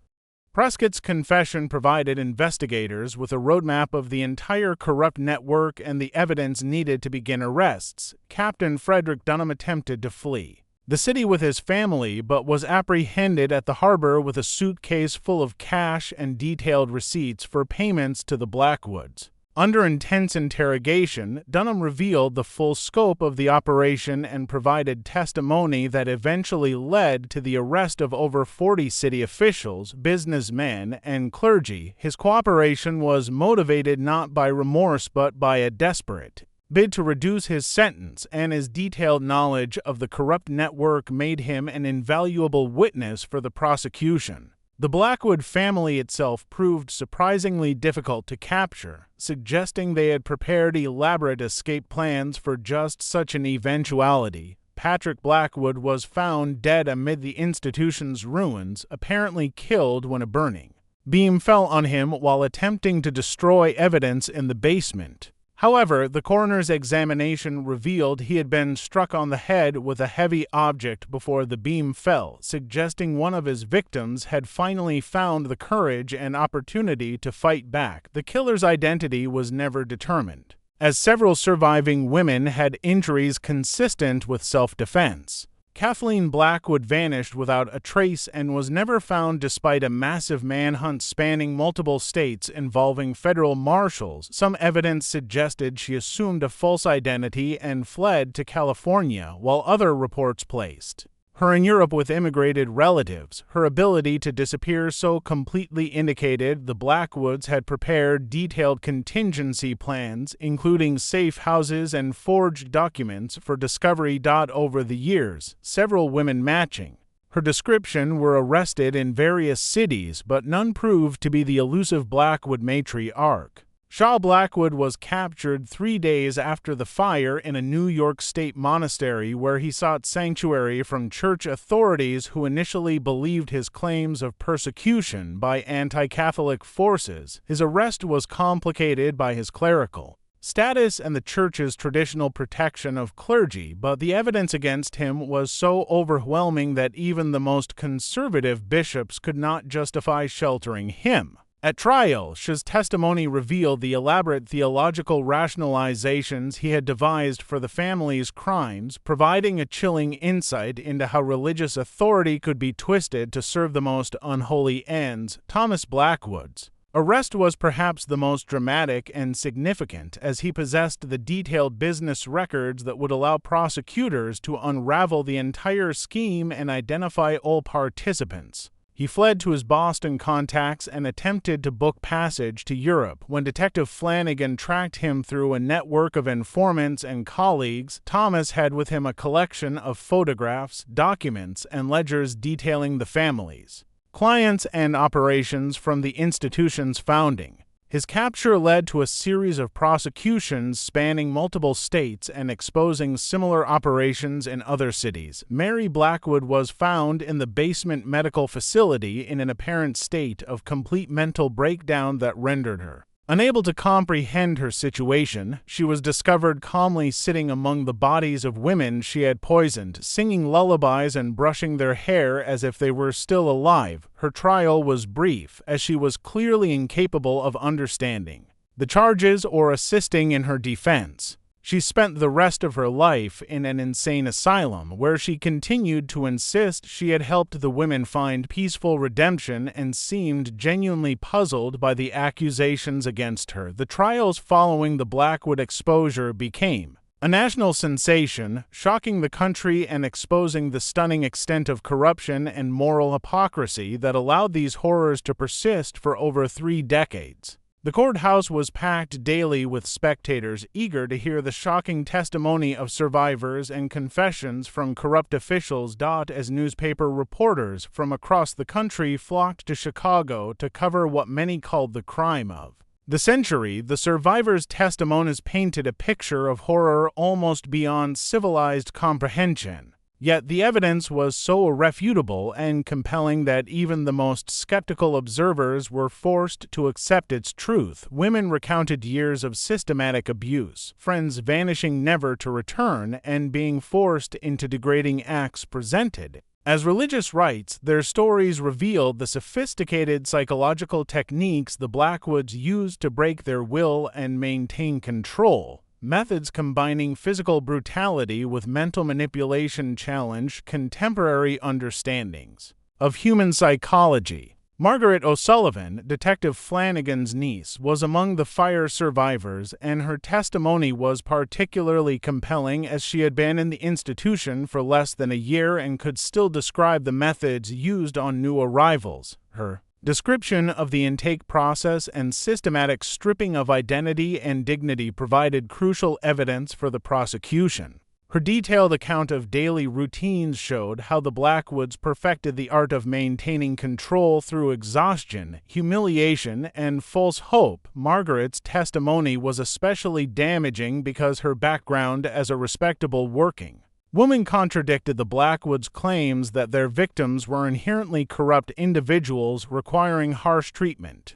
Prescott's confession provided investigators with a roadmap of the entire corrupt network and the evidence needed to begin arrests. Captain Frederick Dunham attempted to flee the city with his family but was apprehended at the harbor with a suitcase full of cash and detailed receipts for payments to the Blackwoods. Under intense interrogation, Dunham revealed the full scope of the operation and provided testimony that eventually led to the arrest of over 40 city officials, businessmen, and clergy. His cooperation was motivated not by remorse but by a desperate bid to reduce his sentence, and his detailed knowledge of the corrupt network made him an invaluable witness for the prosecution. The Blackwood family itself proved surprisingly difficult to capture, suggesting they had prepared elaborate escape plans for just such an eventuality. Patrick Blackwood was found dead amid the institution's ruins, apparently killed when a burning beam fell on him while attempting to destroy evidence in the basement. However, the coroner's examination revealed he had been struck on the head with a heavy object before the beam fell, suggesting one of his victims had finally found the courage and opportunity to fight back. The killer's identity was never determined, as several surviving women had injuries consistent with self-defense. Kathleen Blackwood vanished without a trace and was never found despite a massive manhunt spanning multiple states involving federal marshals. Some evidence suggested she assumed a false identity and fled to California, while other reports placed her in Europe with immigrated relatives. Her ability to disappear so completely indicated the Blackwoods had prepared detailed contingency plans, including safe houses and forged documents for discovery. Over the years, several women matching her description were arrested in various cities, but none proved to be the elusive Blackwood matriarch. Shaw Blackwood was captured 3 days after the fire in a New York State monastery where he sought sanctuary from church authorities who initially believed his claims of persecution by anti-Catholic forces. His arrest was complicated by his clerical status and the church's traditional protection of clergy, but the evidence against him was so overwhelming that even the most conservative bishops could not justify sheltering him. At trial, Sh's testimony revealed the elaborate theological rationalizations he had devised for the family's crimes, providing a chilling insight into how religious authority could be twisted to serve the most unholy ends. Thomas Blackwood's arrest was perhaps the most dramatic and significant, as he possessed the detailed business records that would allow prosecutors to unravel the entire scheme and identify all participants. He fled to his Boston contacts and attempted to book passage to Europe. When Detective Flanagan tracked him through a network of informants and colleagues, Thomas had with him a collection of photographs, documents, and ledgers detailing the family's clients and operations from the institution's founding. His capture led to a series of prosecutions spanning multiple states and exposing similar operations in other cities. Mary Blackwood was found in the basement medical facility in an apparent state of complete mental breakdown that rendered her unable to comprehend her situation. She was discovered calmly sitting among the bodies of women she had poisoned, singing lullabies and brushing their hair as if they were still alive. Her trial was brief, as she was clearly incapable of understanding the charges or assisting in her defense. She spent the rest of her life in an insane asylum, where she continued to insist she had helped the women find peaceful redemption and seemed genuinely puzzled by the accusations against her. The trials following the Blackwood exposure became a national sensation, shocking the country and exposing the stunning extent of corruption and moral hypocrisy that allowed these horrors to persist for over 3 decades. The courthouse was packed daily with spectators eager to hear the shocking testimony of survivors and confessions from corrupt officials. As newspaper reporters from across the country flocked to Chicago to cover what many called the crime of the century, the survivors' testimonies painted a picture of horror almost beyond civilized comprehension. Yet the evidence was so irrefutable and compelling that even the most skeptical observers were forced to accept its truth. Women recounted years of systematic abuse, friends vanishing never to return, and being forced into degrading acts presented as religious rites. Their stories revealed the sophisticated psychological techniques the Blackwoods used to break their will and maintain control. Methods combining physical brutality with mental manipulation challenged contemporary understandings of human psychology. Margaret O'Sullivan, Detective Flanagan's niece, was among the fire survivors, and her testimony was particularly compelling as she had been in the institution for less than a year and could still describe the methods used on new arrivals. Her description of the intake process and systematic stripping of identity and dignity provided crucial evidence for the prosecution. Her detailed account of daily routines showed how the Blackwoods perfected the art of maintaining control through exhaustion, humiliation, and false hope. Margaret's testimony was especially damaging because her background as a respectable working woman contradicted the Blackwoods' claims that their victims were inherently corrupt individuals requiring harsh treatment.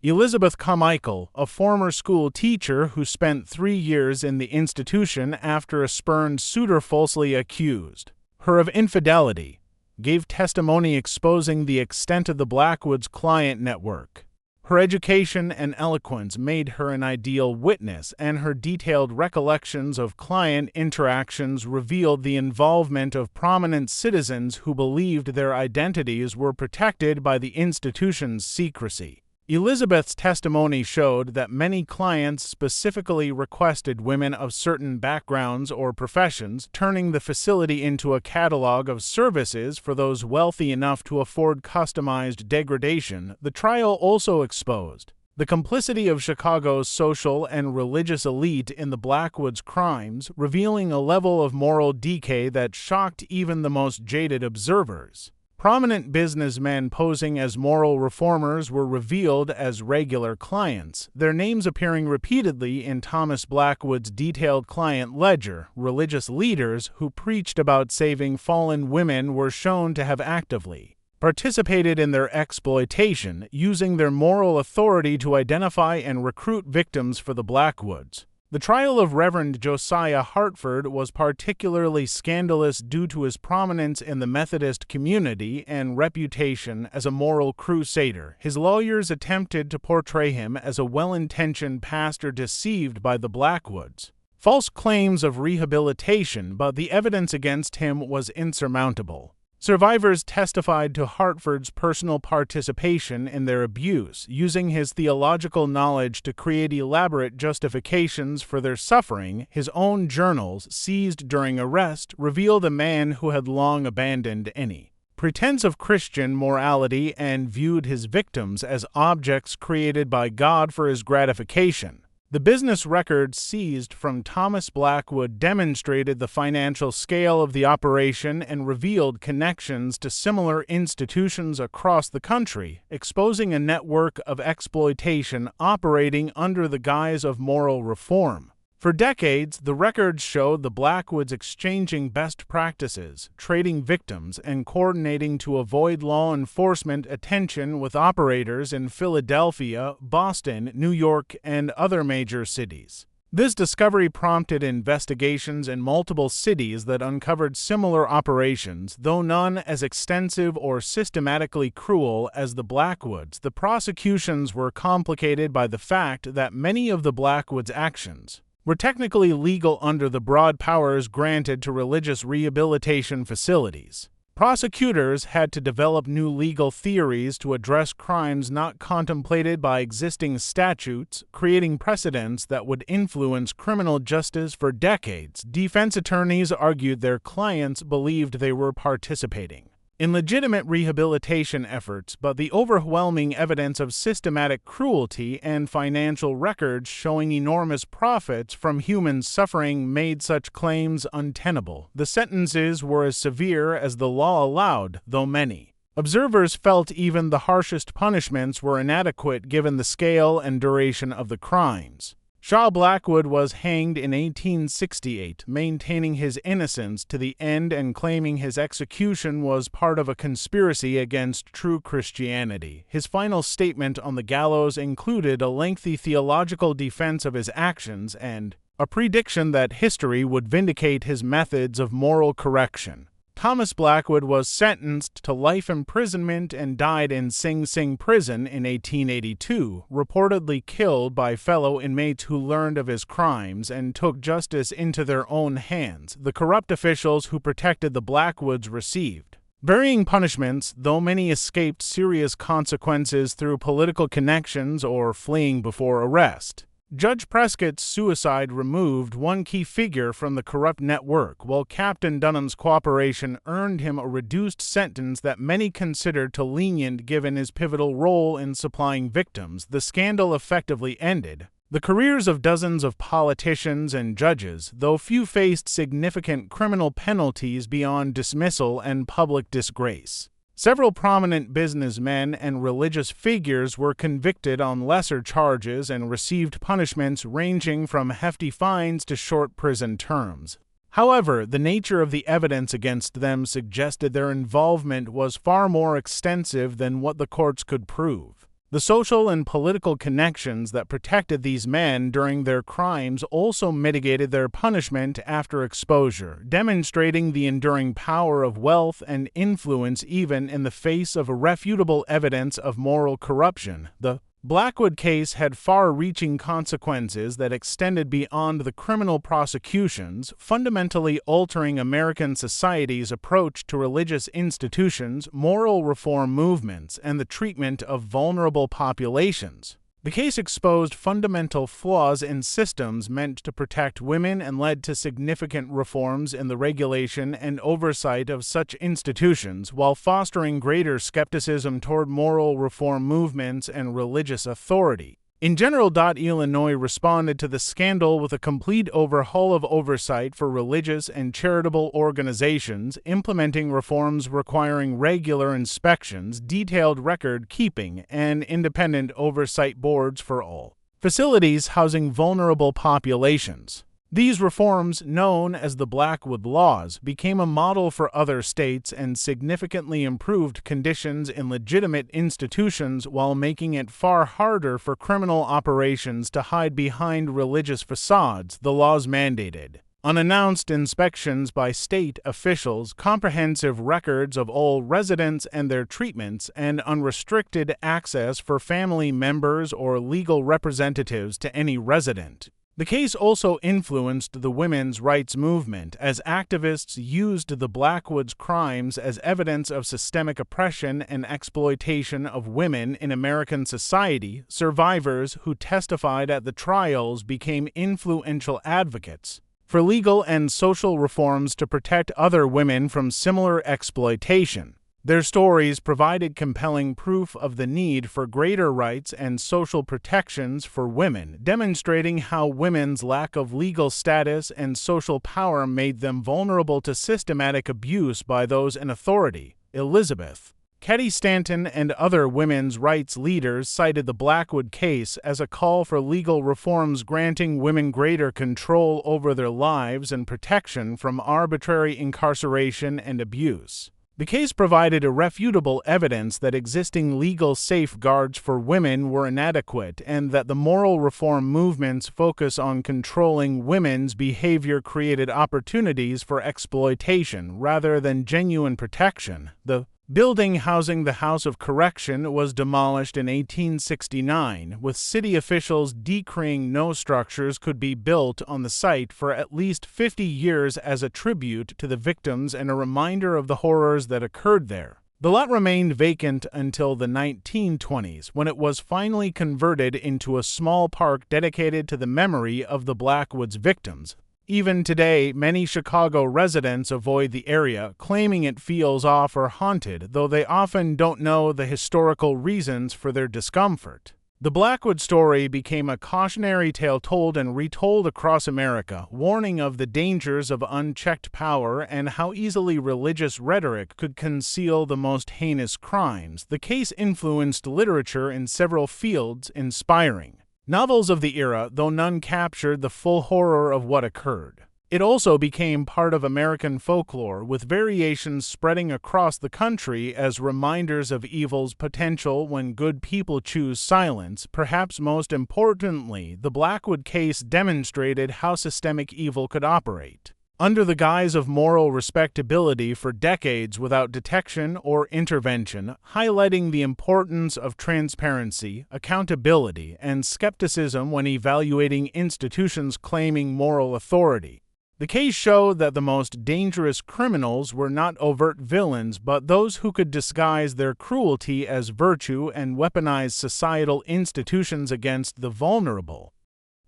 Elizabeth Carmichael, a former school teacher who spent 3 years in the institution after a spurned suitor falsely accused her of infidelity, gave testimony exposing the extent of the Blackwoods' client network. Her education and eloquence made her an ideal witness, and her detailed recollections of client interactions revealed the involvement of prominent citizens who believed their identities were protected by the institution's secrecy. Elizabeth's testimony showed that many clients specifically requested women of certain backgrounds or professions, turning the facility into a catalog of services for those wealthy enough to afford customized degradation. The trial also exposed the complicity of Chicago's social and religious elite in the Blackwoods' crimes, revealing a level of moral decay that shocked even the most jaded observers. Prominent businessmen posing as moral reformers were revealed as regular clients, their names appearing repeatedly in Thomas Blackwood's detailed client ledger. Religious leaders who preached about saving fallen women were shown to have actively participated in their exploitation, using their moral authority to identify and recruit victims for the Blackwoods. The trial of Reverend Josiah Hartford was particularly scandalous due to his prominence in the Methodist community and reputation as a moral crusader. His lawyers attempted to portray him as a well-intentioned pastor deceived by the Blackwoods. False claims of rehabilitation, but the evidence against him was insurmountable. Survivors testified to Hartford's personal participation in their abuse, using his theological knowledge to create elaborate justifications for their suffering. His own journals, seized during arrest, revealed a man who had long abandoned any pretense of Christian morality and viewed his victims as objects created by God for his gratification. The business records seized from Thomas Blackwood demonstrated the financial scale of the operation and revealed connections to similar institutions across the country, exposing a network of exploitation operating under the guise of moral reform. For decades, the records showed the Blackwoods exchanging best practices, trading victims, and coordinating to avoid law enforcement attention with operators in Philadelphia, Boston, New York, and other major cities. This discovery prompted investigations in multiple cities that uncovered similar operations, though none as extensive or systematically cruel as the Blackwoods. The prosecutions were complicated by the fact that many of the Blackwoods' actions were technically legal under the broad powers granted to religious rehabilitation facilities. Prosecutors had to develop new legal theories to address crimes not contemplated by existing statutes, creating precedents that would influence criminal justice for decades. Defense attorneys argued their clients believed they were participating in legitimate rehabilitation efforts, but the overwhelming evidence of systematic cruelty and financial records showing enormous profits from human suffering made such claims untenable. The sentences were as severe as the law allowed, though many observers felt even the harshest punishments were inadequate given the scale and duration of the crimes. Shaw Blackwood was hanged in 1868, maintaining his innocence to the end and claiming his execution was part of a conspiracy against true Christianity. His final statement on the gallows included a lengthy theological defense of his actions and a prediction that history would vindicate his methods of moral correction. Thomas Blackwood was sentenced to life imprisonment and died in Sing Sing prison in 1882, reportedly killed by fellow inmates who learned of his crimes and took justice into their own hands. The corrupt officials who protected the Blackwoods received varying punishments, though many escaped serious consequences through political connections or fleeing before arrest. Judge Prescott's suicide removed one key figure from the corrupt network, while Captain Dunham's cooperation earned him a reduced sentence that many considered too lenient given his pivotal role in supplying victims. The scandal effectively ended the careers of dozens of politicians and judges, though few faced significant criminal penalties beyond dismissal and public disgrace. Several prominent businessmen and religious figures were convicted on lesser charges and received punishments ranging from hefty fines to short prison terms. However, the nature of the evidence against them suggested their involvement was far more extensive than what the courts could prove. The social and political connections that protected these men during their crimes also mitigated their punishment after exposure, demonstrating the enduring power of wealth and influence even in the face of irrefutable evidence of moral corruption. The Blackwood case had far-reaching consequences that extended beyond the criminal prosecutions, fundamentally altering American society's approach to religious institutions, moral reform movements, and the treatment of vulnerable populations. The case exposed fundamental flaws in systems meant to protect women and led to significant reforms in the regulation and oversight of such institutions, while fostering greater skepticism toward moral reform movements and religious authority. In general, Illinois responded to the scandal with a complete overhaul of oversight for religious and charitable organizations, implementing reforms requiring regular inspections, detailed record keeping, and independent oversight boards for all facilities housing vulnerable populations. These reforms, known as the Blackwood Laws, became a model for other states and significantly improved conditions in legitimate institutions while making it far harder for criminal operations to hide behind religious facades the laws mandated. Unannounced inspections by state officials, comprehensive records of all residents and their treatments, and unrestricted access for family members or legal representatives to any resident. The case also influenced the women's rights movement, as activists used the Blackwood's crimes as evidence of systemic oppression and exploitation of women in American society. Survivors who testified at the trials became influential advocates for legal and social reforms to protect other women from similar exploitation. Their stories provided compelling proof of the need for greater rights and social protections for women, demonstrating how women's lack of legal status and social power made them vulnerable to systematic abuse by those in authority. Elizabeth Cady Stanton and other women's rights leaders cited the Blackwood case as a call for legal reforms granting women greater control over their lives and protection from arbitrary incarceration and abuse. The case provided irrefutable evidence that existing legal safeguards for women were inadequate and that the moral reform movement's focus on controlling women's behavior created opportunities for exploitation rather than genuine protection. The building housing the House of Correction was demolished in 1869, with city officials decreeing no structures could be built on the site for at least 50 years as a tribute to the victims and a reminder of the horrors that occurred there. The lot remained vacant until the 1920s, when it was finally converted into a small park dedicated to the memory of the Blackwood's victims. Even today, many Chicago residents avoid the area, claiming it feels off or haunted, though they often don't know the historical reasons for their discomfort. The Blackwood story became a cautionary tale told and retold across America, warning of the dangers of unchecked power and how easily religious rhetoric could conceal the most heinous crimes. The case influenced literature in several fields, inspiring novels of the era, though none captured the full horror of what occurred. It also became part of American folklore, with variations spreading across the country as reminders of evil's potential when good people choose silence. Perhaps most importantly, the Blackwood case demonstrated how systemic evil could operate under the guise of moral respectability for decades without detection or intervention, highlighting the importance of transparency, accountability, and skepticism when evaluating institutions claiming moral authority. The case showed that the most dangerous criminals were not overt villains, but those who could disguise their cruelty as virtue and weaponize societal institutions against the vulnerable.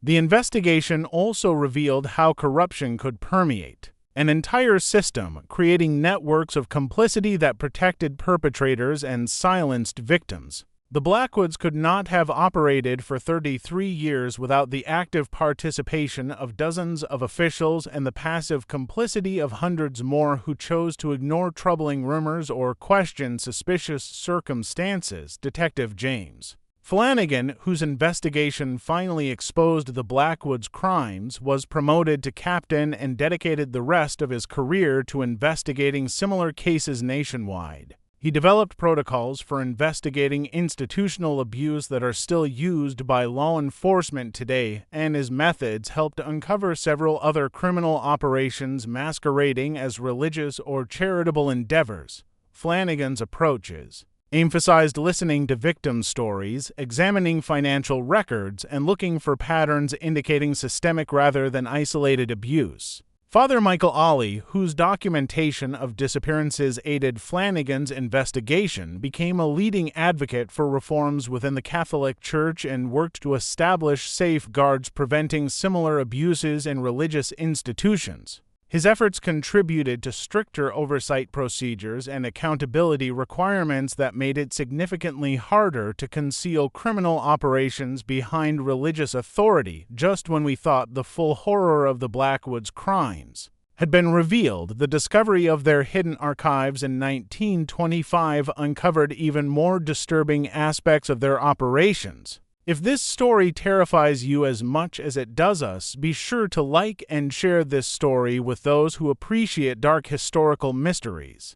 The investigation also revealed how corruption could permeate an entire system, creating networks of complicity that protected perpetrators and silenced victims. The Blackwoods could not have operated for 33 years without the active participation of dozens of officials and the passive complicity of hundreds more who chose to ignore troubling rumors or question suspicious circumstances. Detective James Flanagan, whose investigation finally exposed the Blackwoods' crimes, was promoted to captain and dedicated the rest of his career to investigating similar cases nationwide. He developed protocols for investigating institutional abuse that are still used by law enforcement today, and his methods helped uncover several other criminal operations masquerading as religious or charitable endeavors. Flanagan's approaches emphasized listening to victim stories, examining financial records, and looking for patterns indicating systemic rather than isolated abuse. Father Michael Ollie, whose documentation of disappearances aided Flanagan's investigation, became a leading advocate for reforms within the Catholic Church and worked to establish safeguards preventing similar abuses in religious institutions. His efforts contributed to stricter oversight procedures and accountability requirements that made it significantly harder to conceal criminal operations behind religious authority. Just when we thought the full horror of the Blackwoods' crimes had been revealed, the discovery of their hidden archives in 1925 uncovered even more disturbing aspects of their operations. If this story terrifies you as much as it does us, be sure to like and share this story with those who appreciate dark historical mysteries.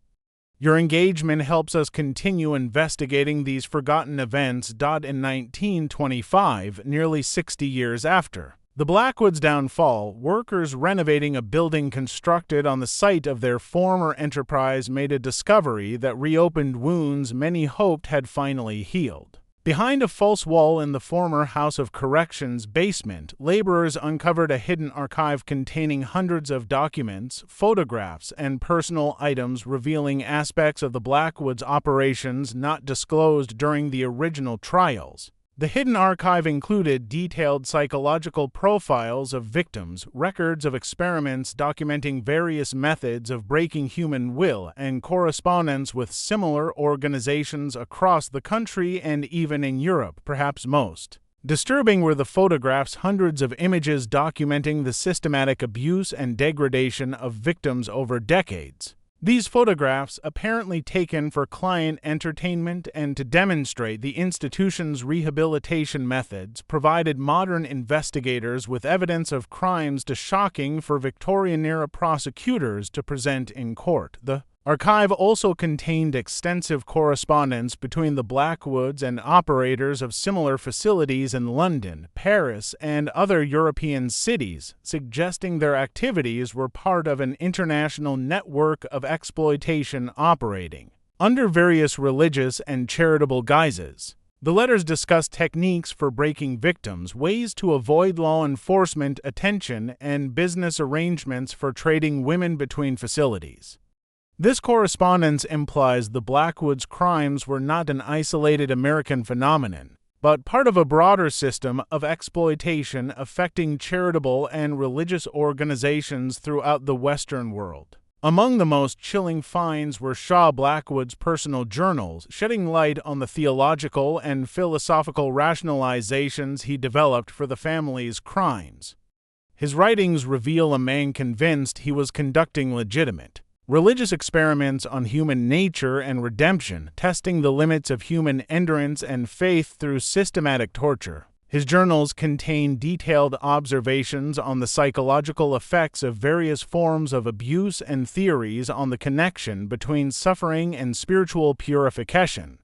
Your engagement helps us continue investigating these forgotten events. In 1925, nearly 60 years after the Blackwood's downfall, workers renovating a building constructed on the site of their former enterprise made a discovery that reopened wounds many hoped had finally healed. Behind a false wall in the former House of Corrections basement, laborers uncovered a hidden archive containing hundreds of documents, photographs, and personal items revealing aspects of the Blackwood's operations not disclosed during the original trials. The hidden archive included detailed psychological profiles of victims, records of experiments documenting various methods of breaking human will, and correspondence with similar organizations across the country and even in Europe, perhaps most disturbing were the photographs, hundreds of images documenting the systematic abuse and degradation of victims over decades. These photographs, apparently taken for client entertainment and to demonstrate the institution's rehabilitation methods, provided modern investigators with evidence of crimes too shocking for Victorian-era prosecutors to present in court. The archive also contained extensive correspondence between the Blackwoods and operators of similar facilities in London, Paris, and other European cities, suggesting their activities were part of an international network of exploitation operating under various religious and charitable guises. The letters discuss techniques for breaking victims, ways to avoid law enforcement attention, and business arrangements for trading women between facilities. This correspondence implies the Blackwood's crimes were not an isolated American phenomenon, but part of a broader system of exploitation affecting charitable and religious organizations throughout the Western world. Among the most chilling finds were Shaw Blackwood's personal journals, shedding light on the theological and philosophical rationalizations he developed for the family's crimes. His writings reveal a man convinced he was conducting legitimate religious experiments on human nature and redemption, testing the limits of human endurance and faith through systematic torture. His journals contain detailed observations on the psychological effects of various forms of abuse and theories on the connection between suffering and spiritual purification.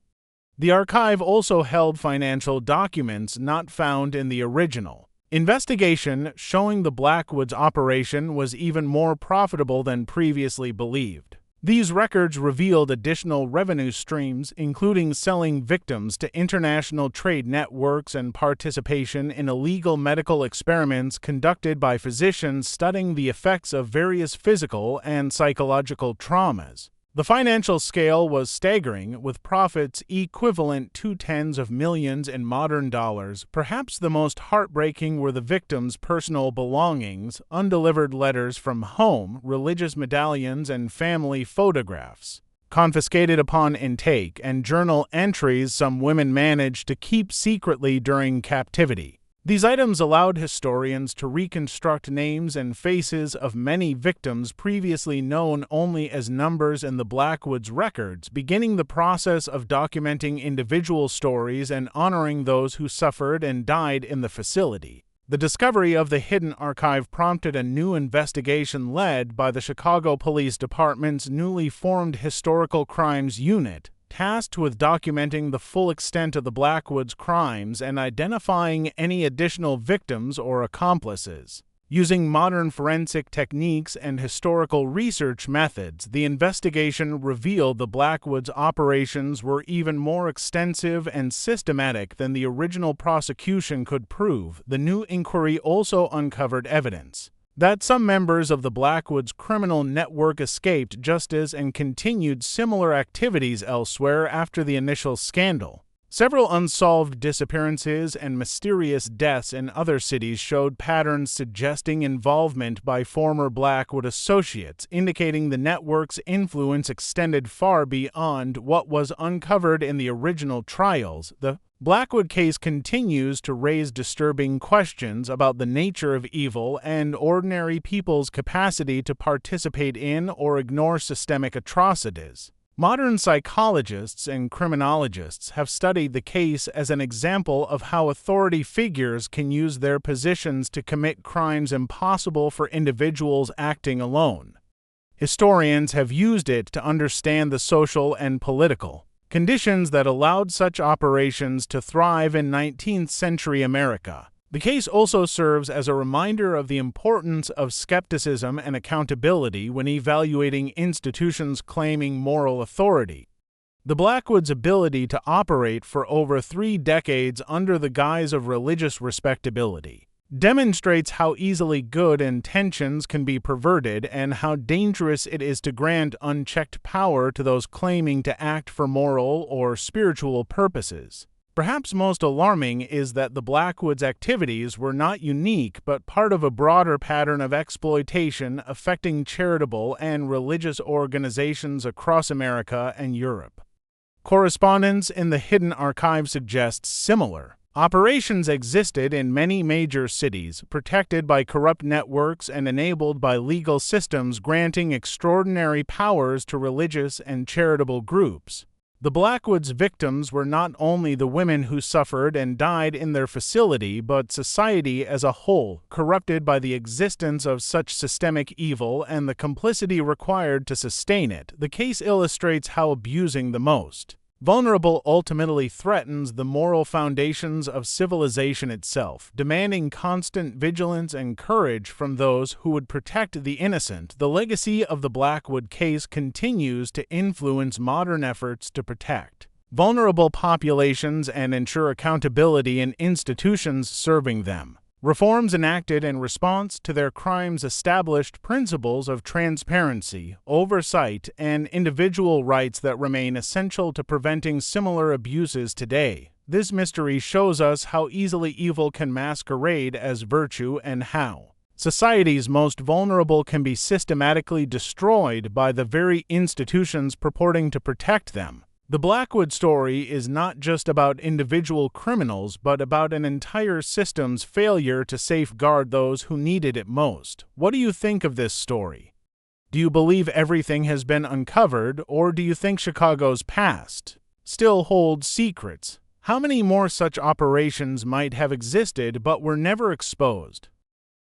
The archive also held financial documents not found in the original investigation, showing the Blackwood's operation was even more profitable than previously believed. These records revealed additional revenue streams, including selling victims to international trade networks and participation in illegal medical experiments conducted by physicians studying the effects of various physical and psychological traumas. The financial scale was staggering, with profits equivalent to tens of millions in modern dollars. Perhaps the most heartbreaking were the victims' personal belongings, undelivered letters from home, religious medallions, and family photographs confiscated upon intake, and journal entries some women managed to keep secretly during captivity. These items allowed historians to reconstruct names and faces of many victims previously known only as numbers in the Blackwood's records, beginning the process of documenting individual stories and honoring those who suffered and died in the facility. The discovery of the hidden archive prompted a new investigation led by the Chicago Police Department's newly formed Historical Crimes Unit, tasked with documenting the full extent of the Blackwood's crimes and identifying any additional victims or accomplices. Using modern forensic techniques and historical research methods, the investigation revealed the Blackwood's operations were even more extensive and systematic than the original prosecution could prove. The new inquiry also uncovered evidence that some members of the Blackwood's criminal network escaped justice and continued similar activities elsewhere after the initial scandal. Several unsolved disappearances and mysterious deaths in other cities showed patterns suggesting involvement by former Blackwood associates, indicating the network's influence extended far beyond what was uncovered in the original trials. The Blackwood case continues to raise disturbing questions about the nature of evil and ordinary people's capacity to participate in or ignore systemic atrocities. Modern psychologists and criminologists have studied the case as an example of how authority figures can use their positions to commit crimes impossible for individuals acting alone. Historians have used it to understand the social and political conditions that allowed such operations to thrive in 19th century America. The case also serves as a reminder of the importance of skepticism and accountability when evaluating institutions claiming moral authority. The Blackwoods' ability to operate for over 3 decades under the guise of religious respectability demonstrates how easily good intentions can be perverted and how dangerous it is to grant unchecked power to those claiming to act for moral or spiritual purposes. Perhaps most alarming is that the Blackwoods' activities were not unique but part of a broader pattern of exploitation affecting charitable and religious organizations across America and Europe. Correspondence in the Hidden Archive suggests similar operations existed in many major cities, protected by corrupt networks and enabled by legal systems granting extraordinary powers to religious and charitable groups. The Blackwoods' victims were not only the women who suffered and died in their facility, but society as a whole, corrupted by the existence of such systemic evil and the complicity required to sustain it. The case illustrates how abusing the most vulnerable ultimately threatens the moral foundations of civilization itself, demanding constant vigilance and courage from those who would protect the innocent. The legacy of the Blackwood case continues to influence modern efforts to protect vulnerable populations and ensure accountability in institutions serving them. Reforms enacted in response to their crimes established principles of transparency, oversight, and individual rights that remain essential to preventing similar abuses today. This mystery shows us how easily evil can masquerade as virtue and how society's most vulnerable can be systematically destroyed by the very institutions purporting to protect them. The Blackwood story is not just about individual criminals, but about an entire system's failure to safeguard those who needed it most. What do you think of this story? Do you believe everything has been uncovered, or do you think Chicago's past still holds secrets? How many more such operations might have existed but were never exposed?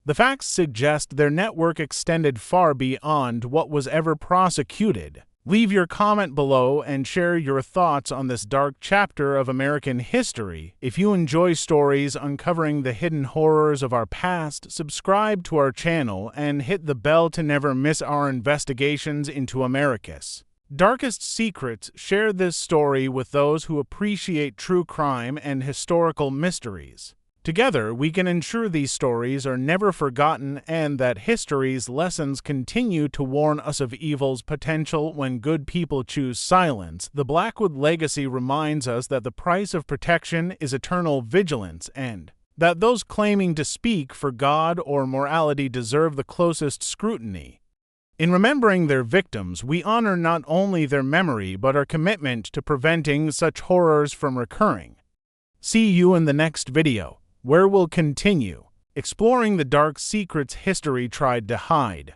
The facts suggest their network extended far beyond what was ever prosecuted. Leave your comment below and share your thoughts on this dark chapter of American history. If you enjoy stories uncovering the hidden horrors of our past, subscribe to our channel and hit the bell to never miss our investigations into America's darkest secrets. Share this story with those who appreciate true crime and historical mysteries. Together, we can ensure these stories are never forgotten and that history's lessons continue to warn us of evil's potential when good people choose silence. The Blackwood legacy reminds us that the price of protection is eternal vigilance and that those claiming to speak for God or morality deserve the closest scrutiny. In remembering their victims, we honor not only their memory but our commitment to preventing such horrors from recurring. See you in the next video, where we'll continue exploring the dark secrets history tried to hide.